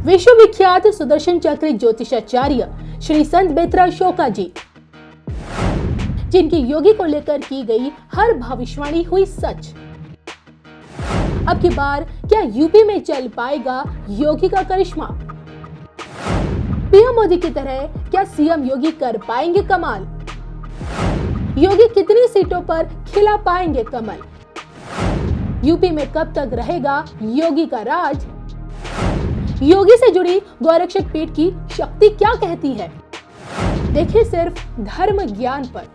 विश्वविख्यात सुदर्शन चक्र ज्योतिषाचार्य श्री संत बेत्रा शोका जी, जिनकी योगी को लेकर की गई हर भविष्यवाणी हुई सच। अब की बार क्या यूपी में चल पाएगा योगी का करिश्मा? पीएम मोदी की तरह क्या सीएम योगी कर पाएंगे कमाल? योगी कितनी सीटों पर खिला पाएंगे कमल? यूपी में कब तक रहेगा योगी का राज? योगी से जुड़ी गौरक्षक पीठ की शक्ति क्या कहती है? देखिए सिर्फ धर्म ज्ञान पर।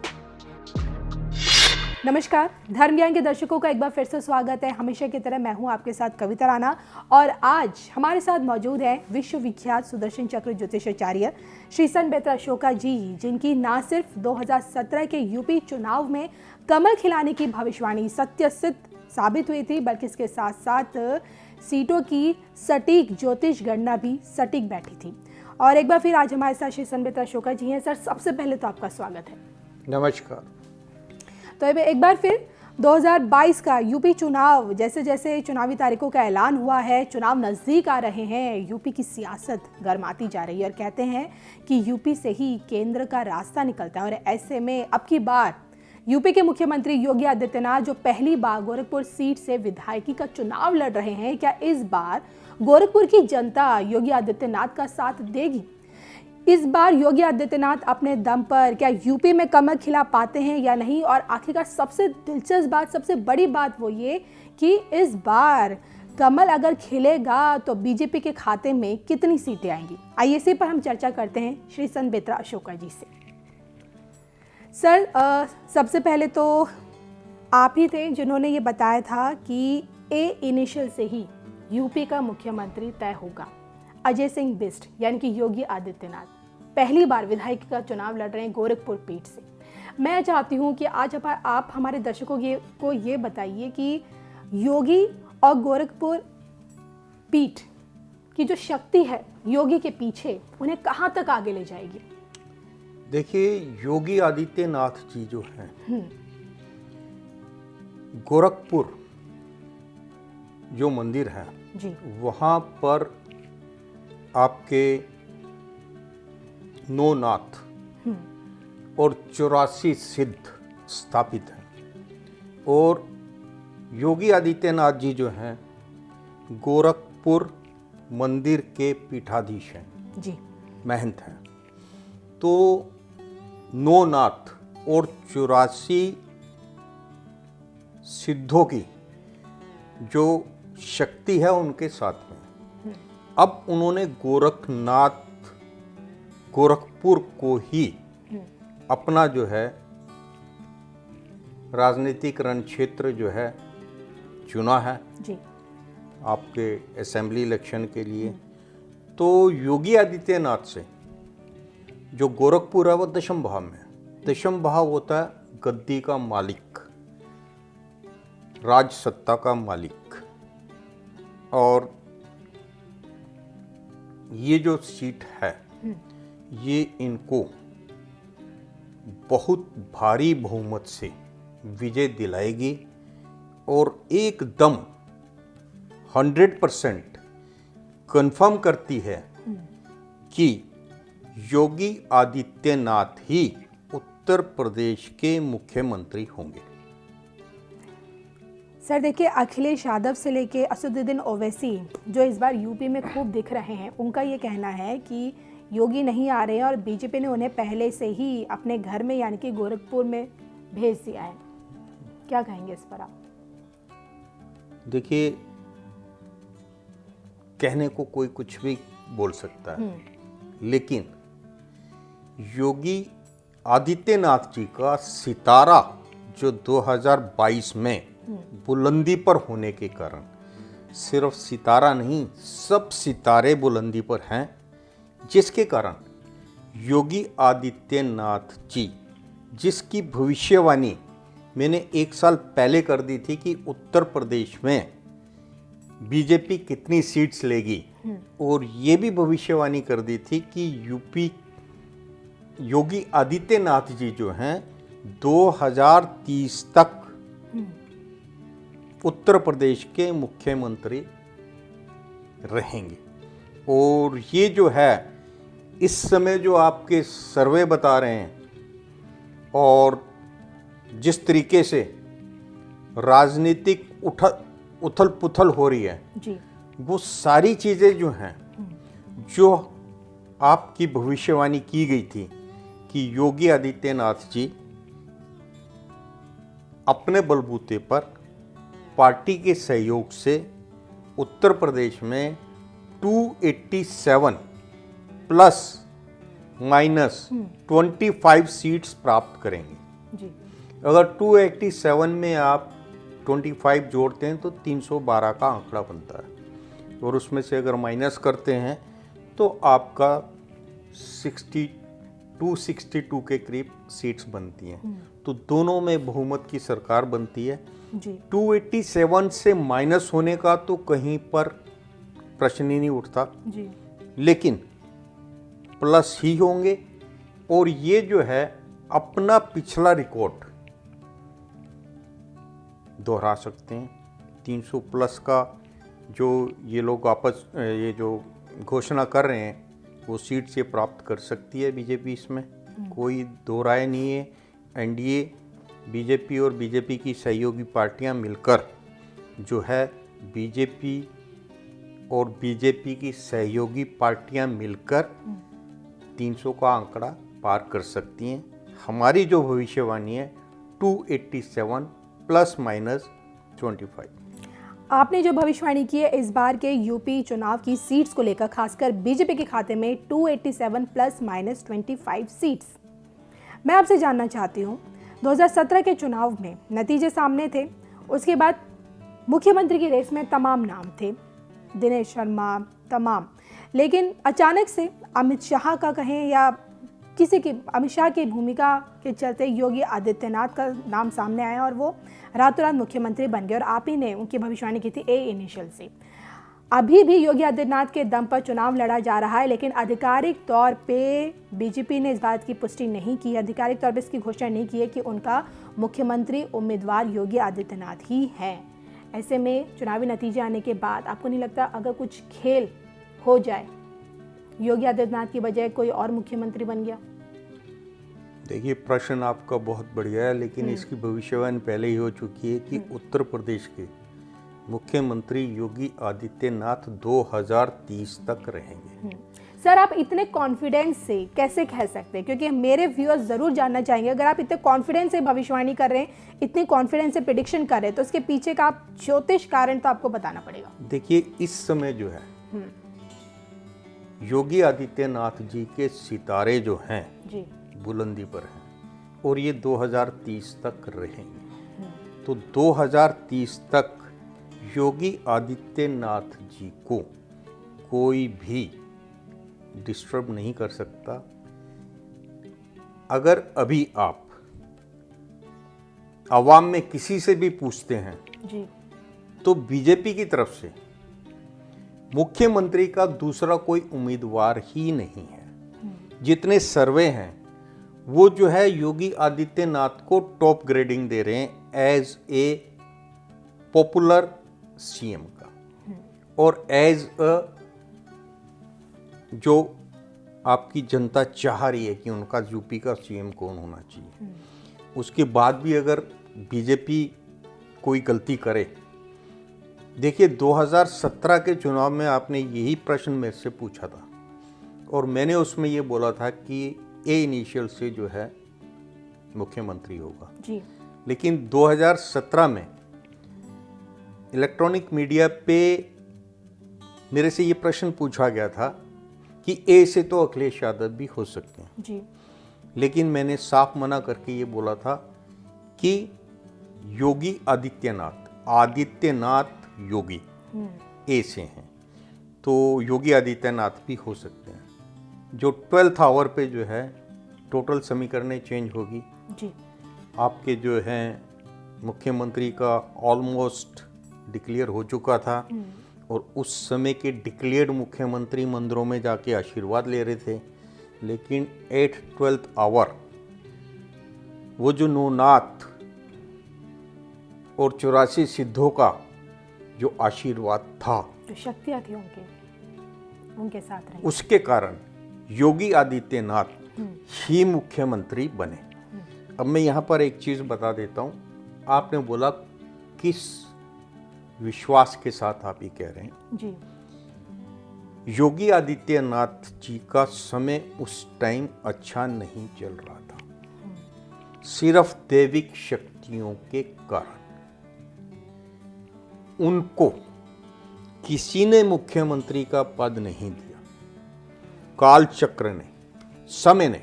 नमस्कार, धर्म ज्ञान के दर्शकों का एक बार फिर से स्वागत है। हमेशा की तरह मैं हूं आपके साथ कविता राणा और आज हमारे साथ मौजूद है विश्वविख्यात सुदर्शन चक्र ज्योतिषाचार्य श्री संत बेत्रा शोका जी, जिनकी न सिर्फ 2017 के यूपी चुनाव में कमल खिलाने की भविष्यवाणी सत्य सिद्ध साबित हुई थी, बल्कि इसके साथ साथ सीटों की सटीक ज्योतिष गणना भी सटीक बैठी थी। और एक बार फिर आज हमारे साथ श्री संत बेत्रा शोका जी हैं। सर, सबसे पहले तो आपका स्वागत है। नमस्कार। तो एक बार फिर 2022 का यूपी चुनाव, जैसे जैसे चुनावी तारीखों का ऐलान हुआ है, चुनाव नज़दीक आ रहे हैं, यूपी की सियासत गर्माती जा रही है और कहते हैं कि यूपी से ही केंद्र का रास्ता निकलता है। और ऐसे में अब की बार यूपी के मुख्यमंत्री योगी आदित्यनाथ जो पहली बार गोरखपुर सीट से विधायकी का चुनाव लड़ रहे हैं, क्या इस बार गोरखपुर की जनता योगी आदित्यनाथ का साथ देगी? इस बार योगी आदित्यनाथ अपने दम पर क्या यूपी में कमल खिला पाते हैं या नहीं? और आखिरकार सबसे दिलचस्प बात, सबसे बड़ी बात वो ये कि इस बार कमल अगर खिलेगा तो बीजेपी के खाते में कितनी सीटें आएंगी? आइए इसी पर हम चर्चा करते हैं श्री संत बेत्रा शोका जी से। सर, सबसे पहले तो आप ही थे जिन्होंने ये बताया था कि ए इनिशियल से ही यूपी का मुख्यमंत्री तय होगा। अजय सिंह बिष्ट यानी कि योगी आदित्यनाथ पहली बार विधायक का चुनाव लड़ रहे हैं गोरखपुर पीठ से। मैं चाहती हूँ कि आज आप हमारे दर्शकों को ये बताइए कि योगी और गोरखपुर पीठ की जो शक्ति है योगी के पीछे, उन्हें कहाँ तक आगे ले जाएगी? देखिए, योगी आदित्यनाथ जी जो हैं, गोरखपुर जो मंदिर है जी, वहाँ पर आपके 9 नाथ और 84 सिद्ध स्थापित हैं। और योगी आदित्यनाथ जी जो हैं गोरखपुर मंदिर के पीठाधीश हैं जी, महंत हैं। तो 9 नाथ और 84 सिद्धों की जो शक्ति है उनके साथ में अब उन्होंने गोरखपुर को ही अपना जो है राजनीतिक रण क्षेत्र जो है चुना है जी, आपके असेंबली इलेक्शन के लिए। तो योगी आदित्यनाथ से जो गोरखपुर है वो दशम भाव में है। दशम भाव होता है गद्दी का मालिक, राज सत्ता का मालिक। और ये जो सीट है ये इनको बहुत भारी बहुमत से विजय दिलाएगी और एकदम 100% कंफर्म करती है कि योगी आदित्यनाथ ही उत्तर प्रदेश के मुख्यमंत्री होंगे। सर देखिए, अखिलेश यादव से लेके असदुद्दीन ओवैसी जो इस बार यूपी में खूब दिख रहे हैं, उनका ये कहना है कि योगी नहीं आ रहे हैं और बीजेपी ने उन्हें पहले से ही अपने घर में यानी कि गोरखपुर में भेज दिया है। क्या कहेंगे इस पर आप? देखिए, कहने को कोई कुछ भी बोल सकता है, लेकिन योगी आदित्यनाथ जी का सितारा जो 2022 में बुलंदी पर होने के कारण, सिर्फ सितारा नहीं सब सितारे बुलंदी पर हैं, जिसके कारण योगी आदित्यनाथ जी जिसकी भविष्यवाणी मैंने 1 साल पहले कर दी थी कि उत्तर प्रदेश में बीजेपी कितनी सीट्स लेगी, और ये भी भविष्यवाणी कर दी थी कि यूपी योगी आदित्यनाथ जी जो हैं 2030 तक उत्तर प्रदेश के मुख्यमंत्री रहेंगे। और ये जो है इस समय जो आपके सर्वे बता रहे हैं और जिस तरीके से राजनीतिक उथल पुथल हो रही है जी, वो सारी चीज़ें जो हैं जो आपकी भविष्यवाणी की गई थी कि योगी आदित्यनाथ जी अपने बलबूते पर पार्टी के सहयोग से उत्तर प्रदेश में 287 प्लस माइनस 25 सीट्स प्राप्त करेंगे। जी, अगर 287 में आप 25 जोड़ते हैं तो 312 का आंकड़ा बनता है और उसमें से अगर माइनस करते हैं तो आपका 262 के करीब सीट्स बनती हैं। तो दोनों में बहुमत की सरकार बनती है। जी, 287 से माइनस होने का तो कहीं पर प्रश्न ही नहीं उठता, जी, लेकिन प्लस ही होंगे। और ये जो है अपना पिछला रिकॉर्ड दोहरा सकते हैं। 300 प्लस का जो ये लोग ये जो घोषणा कर रहे हैं वो सीट से प्राप्त कर सकती है बीजेपी, इसमें कोई दो राय नहीं है। एनडीए बीजेपी और बीजेपी की सहयोगी पार्टियां मिलकर जो है बीजेपी और बीजेपी की सहयोगी पार्टियां मिलकर 300 का आंकड़ा पार कर सकती हैं। हमारी जो भविष्यवाणी है 287 प्लस माइनस 25। आपने जो भविष्यवाणी की है इस बार के यूपी चुनाव की सीट्स को लेकर, खासकर बीजेपी के खाते में 287 प्लस माइनस 25 सीट्स। मैं आपसे जानना चाहती हूँ, 2017 के चुनाव में नतीजे सामने थे, उसके बाद मुख्यमंत्री की रेस में तमाम नाम थे, दिनेश शर्मा तमाम, लेकिन अचानक से अमित शाह का कहें या अमित शाह की भूमिका के चलते योगी आदित्यनाथ का नाम सामने आया और वो रातों रात मुख्यमंत्री बन गए। और आप ही ने उनकी भविष्यवाणी की थी ए इनिशियल से। अभी भी योगी आदित्यनाथ के दम पर चुनाव लड़ा जा रहा है, लेकिन आधिकारिक तौर पे बीजेपी ने इस बात की पुष्टि नहीं की, आधिकारिक तौर पे इसकी घोषणा नहीं की है कि उनका मुख्यमंत्री उम्मीदवार योगी आदित्यनाथ ही हैं। ऐसे में चुनावी नतीजे आने के बाद आपको नहीं लगता अगर कुछ खेल हो जाए, योगी आदित्यनाथ की बजाय कोई और मुख्यमंत्री बन गया? देखिए, प्रश्न आपका बहुत बढ़िया है, लेकिन इसकी भविष्यवाणी पहले ही हो चुकी है कि उत्तर प्रदेश के मुख्यमंत्री योगी आदित्यनाथ 2030 तक रहेंगे। सर, आप इतने कॉन्फिडेंस से कैसे कह सकते हैं? क्योंकि मेरे व्यूअर्स जरूर जानना चाहेंगे, अगर आप इतने कॉन्फिडेंस से भविष्यवाणी कर रहे हैं, इतनी कॉन्फिडेंस से प्रेडिक्शन कर रहे हैं, तो उसके पीछे का आप ज्योतिष कारण तो आपको बताना पड़ेगा। देखिए, इस समय जो है योगी आदित्यनाथ जी के सितारे जो हैं जी, बुलंदी पर हैं और ये 2030 तक रहेंगे। तो 2030 तक योगी आदित्यनाथ जी को कोई भी डिस्टर्ब नहीं कर सकता। अगर अभी आप आवाम में किसी से भी पूछते हैं जी, तो बीजेपी की तरफ से मुख्यमंत्री का दूसरा कोई उम्मीदवार ही नहीं है। जितने सर्वे हैं वो जो है योगी आदित्यनाथ को टॉप ग्रेडिंग दे रहे हैं एज ए पॉपुलर सीएम का और एज अ जो आपकी जनता चाह रही है कि उनका यूपी का सीएम कौन होना चाहिए। उसके बाद भी अगर बीजेपी कोई गलती करे, देखिए 2017 के चुनाव में आपने यही प्रश्न मेरे से पूछा था और मैंने उसमें ये बोला था कि ए इनिशियल से जो है मुख्यमंत्री होगा जी, लेकिन 2017 में इलेक्ट्रॉनिक मीडिया पे मेरे से ये प्रश्न पूछा गया था कि ए से तो अखिलेश यादव भी हो सकते हैं जी, लेकिन मैंने साफ मना करके ये बोला था कि योगी आदित्यनाथ योगी ए से हैं, तो योगी आदित्यनाथ भी हो सकते हैं। जो 12th आवर पे जो है टोटल समीकरणें चेंज होगी जी, आपके जो हैं मुख्यमंत्री का ऑलमोस्ट डिक्लेयर हो चुका था और उस समय के डिक्लेयर्ड मुख्यमंत्री मंदिरों में जाके आशीर्वाद ले रहे थे, लेकिन 12th आवर वो जो नौनाथ और 84 सिद्धों का जो आशीर्वाद था, जो शक्तियाँ थी उनकी, उनके साथ रहे। उसके कारण योगी आदित्यनाथ ही मुख्यमंत्री बने। अब मैं यहाँ पर एक चीज बता देता हूँ। आपने बोला किस विश्वास के साथ आप ये कह रहे हैं। जी। योगी आदित्यनाथ जी का समय उस टाइम अच्छा नहीं चल रहा था, सिर्फ दैविक शक्तियों के कारण उनको किसी ने मुख्यमंत्री का पद नहीं दिया। काल चक्र ने, समय ने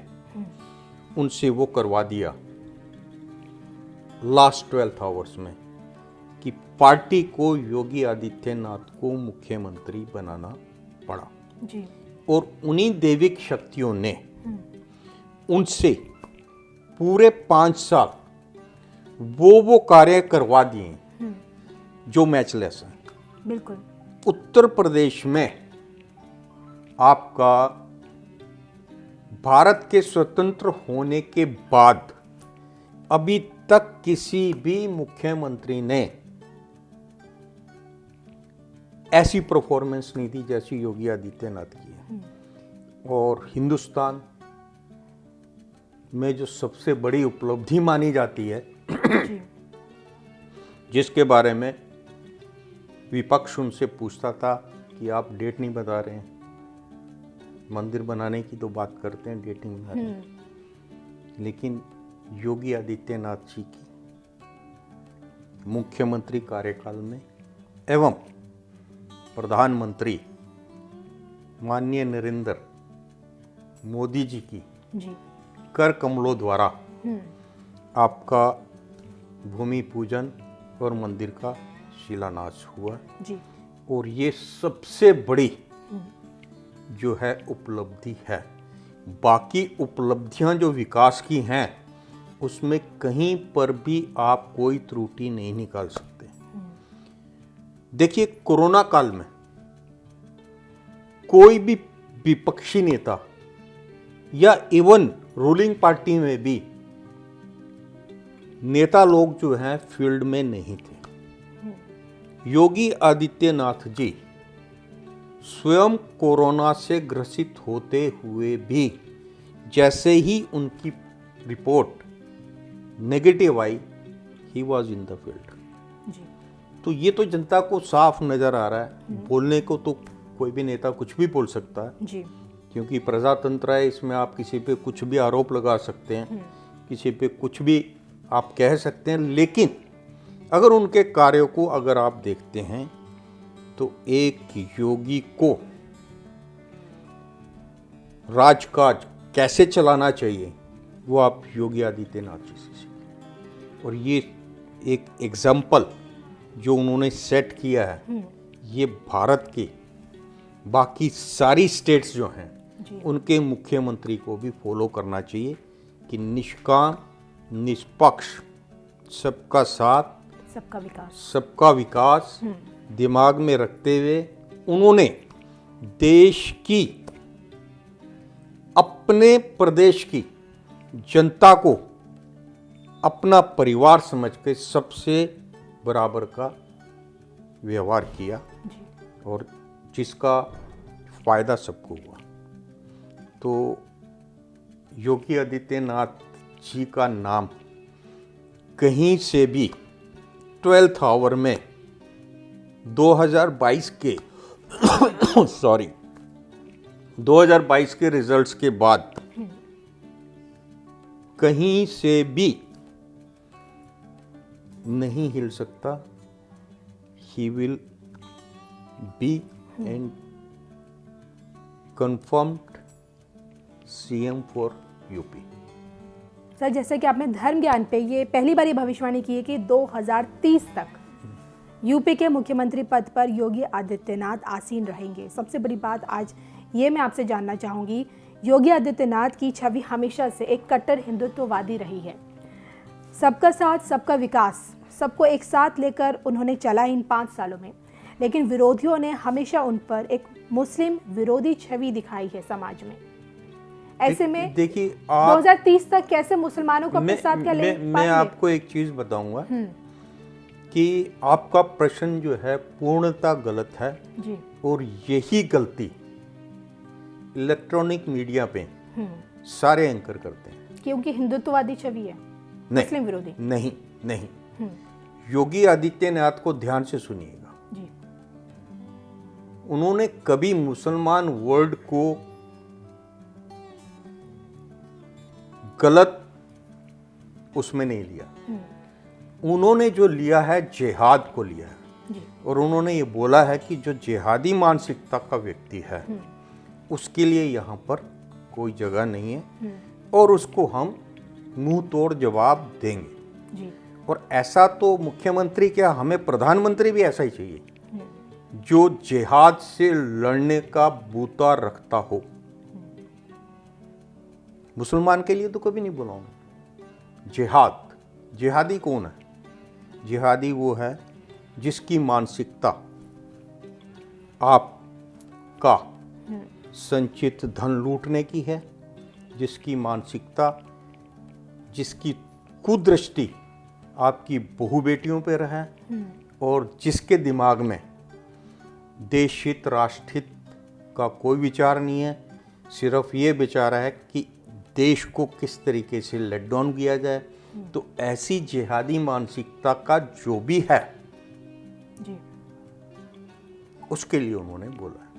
उनसे वो करवा दिया लास्ट 12 आवर्स में कि पार्टी को योगी आदित्यनाथ को मुख्यमंत्री बनाना पड़ा। जी। और उन्हीं दैविक शक्तियों ने उनसे पूरे 5 साल वो कार्य करवा दिए जो मैचलेस हैं। बिल्कुल। उत्तर प्रदेश में आपका भारत के स्वतंत्र होने के बाद अभी तक किसी भी मुख्यमंत्री ने ऐसी परफॉर्मेंस नहीं दी जैसी योगी आदित्यनाथ की है। और हिंदुस्तान में जो सबसे बड़ी उपलब्धि मानी जाती है जी। जिसके बारे में विपक्ष उनसे पूछता था कि आप डेट नहीं बता रहे हैं, मंदिर बनाने की तो बात करते हैं, डेट नहीं बता रहे हैं। लेकिन योगी आदित्यनाथ जी की मुख्यमंत्री कार्यकाल में एवं प्रधानमंत्री माननीय नरेंद्र मोदी जी की जी। कर कमलों द्वारा आपका भूमि पूजन और मंदिर का शिलान्यास हुआ जी। और ये सबसे बड़ी जो है उपलब्धि है। बाकी उपलब्धियां जो विकास की हैं उसमें कहीं पर भी आप कोई त्रुटि नहीं निकाल सकते। देखिए, कोरोना काल में कोई भी विपक्षी नेता या इवन रूलिंग पार्टी में भी नेता लोग जो हैं फील्ड में नहीं थे। योगी आदित्यनाथ जी स्वयं कोरोना से ग्रसित होते हुए भी जैसे ही उनकी report negative I, he was in the field. तो ये तो जनता को साफ नजर आ रहा है। बोलने को तो कोई भी नेता कुछ भी बोल सकता है जी। क्योंकि प्रजातंत्र है, इसमें आप किसी पे कुछ भी आरोप लगा सकते हैं, किसी पे कुछ भी आप कह सकते हैं। लेकिन अगर उनके कार्यों को अगर आप देखते हैं तो एक योगी को राजकाज कैसे चलाना चाहिए वो आप योगी आदित्यनाथ जी से सीखें। और ये एक एग्जाम्पल जो उन्होंने सेट किया है, ये भारत के बाकी सारी स्टेट्स जो हैं उनके मुख्यमंत्री को भी फॉलो करना चाहिए कि निष्काम, निष्पक्ष, सबका साथ, सबका विकास दिमाग में रखते हुए उन्होंने देश की, अपने प्रदेश की जनता को अपना परिवार समझ के सबसे बराबर का व्यवहार किया और जिसका फायदा सबको हुआ। तो योगी आदित्यनाथ जी का नाम कहीं से भी 12th आवर में 2022 के 2022 के रिजल्ट्स के बाद कहीं से भी नहीं हिल सकता। He will be and confirmed CM for UP. Sir, जैसे कि आपने धर्म ज्ञान पे ये पहली बार ये भविष्यवाणी की है कि 2030 तक यूपी के मुख्यमंत्री पद पर योगी आदित्यनाथ आसीन रहेंगे। सबसे बड़ी बात आज ये मैं आपसे जानना चाहूँगी, योगी आदित्यनाथ की छवि हमेशा से एक कट्टर हिंदुत्ववादी रही है। सबका साथ, सबका विकास, सबको एक साथ लेकर उन्होंने चला इन 5 सालों में। लेकिन विरोधियों ने हमेशा उन पर एक मुस्लिम विरोधी छवि दिखाई है समाज में। ऐसे में देखिए 2030 तक कैसे मुसलमानों को अपने साथ क्या ले पाएंगे? मैं आपको एक चीज बताऊंगा कि आपका प्रश्न जो है पूर्णतः गलत है जी। और यही गलती इलेक्ट्रॉनिक मीडिया पे सारे एंकर करते हैं। क्योंकि हिंदुत्ववादी छवि है, मुस्लिम विरोधी। नहीं नहीं, योगी आदित्यनाथ को ध्यान से सुनिएगा जी। उन्होंने कभी मुसलमान वर्ड को गलत उसमें नहीं लिया। उन्होंने जो लिया है जिहाद को लिया है जी। और उन्होंने ये बोला है कि जो जिहादी मानसिकता का व्यक्ति है उसके लिए यहाँ पर कोई जगह नहीं है और उसको हम मुंह तोड़ जवाब देंगे जी। और ऐसा तो मुख्यमंत्री क्या, हमें प्रधानमंत्री भी ऐसा ही चाहिए जो जिहाद से लड़ने का बूता रखता हो। मुसलमान के लिए तो कभी नहीं बोला उन्होंने। जिहादी कौन है? जिहादी वो है जिसकी मानसिकता आपका संचित धन लूटने की है, जिसकी मानसिकता, जिसकी कुदृष्टि आपकी बहु बेटियों पे रहे और जिसके दिमाग में देश हित राष्ट्र हित का कोई विचार नहीं है, सिर्फ ये विचार है कि देश को किस तरीके से लेट डाउन किया जाए। तो ऐसी जिहादी मानसिकता का जो भी है जी। उसके लिए उन्होंने बोला है।